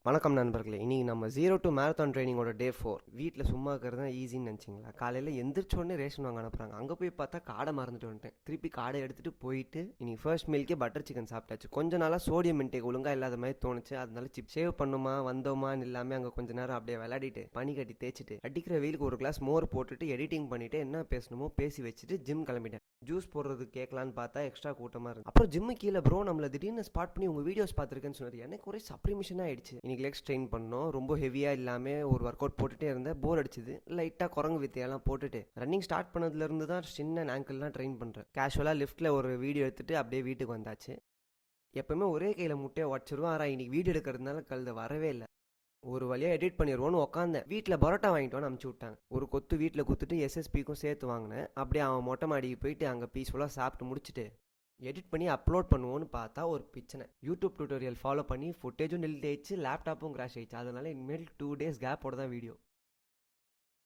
வணக்கம் நண்பர்களே. இன்னைக்கு நம்ம 0 to மேரத்தான் ட்ரைனிங்கோட டே 4. வீட்டில் சும்மா இருக்கிறது தான் ஈஸின்னு நினச்சிங்களா? காலையில் எந்திரிச்ச உடனே ரேஷன் வாங்க அனுப்புகிறாங்க. அங்கே போய் பார்த்தா காடை மறந்துட்டு வந்துட்டேன். திருப்பி காடை எடுத்துகிட்டு போயிட்டு இன்னைக்கு ஃபர்ஸ்ட் மீல்க்கே பட்டர் சிக்கன் சாப்பிட்டாச்சு. கொஞ்ச நாளாக சோடியம் இன்டேக் ஒழுங்காக இல்லாத மாதிரி தோணுச்சு. அதனால சிப் சேவ் பண்ணுமா வந்தோமான்னு இல்லாமல் அங்கே கொஞ்ச நேரம் அப்படியே விளையாடிட்டு பனி கட்டி தேய்ச்சிட்டு அடிக்கிற வெயிலுக்கு ஒரு கிளாஸ் மோர் போட்டுட்டு எடிட்டிங் பண்ணிட்டு என்ன பேசணுமோ பேசி வச்சுட்டு ஜிம் கிளம்பிட்டேன். ஜூஸ் போடுறது கேட்கலான்னு பார்த்தா எக்ஸ்ட்ரா கூட்டமாக இருக்கு. அப்புறம் ஜிம்மு கீழே ப்ரோ நம்மளை திடீர்னு ஸ்பாட் பண்ணி உங்கள் வீடியோஸ் பார்த்துருக்கேன்னு சொன்னார். எனக்கு ஒரே சப்ரிமிஷன் ஆயிடுச்சு. இன்னைக்கு லெக்ஸ் ட்ரெயின் பண்ணோம். ரொம்ப ஹெவியாக இல்லாமல் ஒரு ஒர்க் அவுட் போட்டுகிட்டே இருந்தேன். போர் அடிச்சுது. லைட்டாக குரங்கு வித்தையெல்லாம் போட்டுட்டு ரன்னிங் ஸ்டார்ட் பண்ணதுலேருந்து தான் சின்ன ஆங்கிள்லாம் ட்ரெயின் பண்ணுறேன். கேஷுவலாக லிஃப்ட்டில் ஒரு வீடியோ எடுத்துகிட்டு அப்படியே வீட்டுக்கு வந்தாச்சு. எப்போவுமே ஒரே கையில் முட்டையை உடச்சிருவோம். ஆனால் இன்னைக்கு வீடியோ எடுக்கிறதுனால கழுத வரவே இல்லை. ஒரு வழியாக எடிட் பண்ணிடுவோன்னு உட்காந்தேன். வீட்டில் பரோட்டா வாங்கிட்டு அனுப்பிச்சி விட்டாங்க. ஒரு கொத்து வீட்டில் குத்துட்டு எஸ்எஸ்பிக்கும் சேர்த்து வாங்கினேன். அப்படியே அவன் மொட்டை மாடிக்கு போயிட்டு அங்கே பீஸ்ஃபுல்லாக சாப்பிட்டு முடிச்சுட்டு எடிட் பண்ணி அப்லோட் பண்ணுவோன்னு பார்த்தா ஒரு பிரச்சனை. யூடியூப் டியூட்டோரியல் ஃபாலோ பண்ணி ஃபுட்டேஜும் டெலிட் ஆயிடுச்சு, லேப்டாப்பும் கிராஷ் ஆயிடுச்சு. அதனால இனிமேல் 2 days கேப்போட தான் வீடியோ.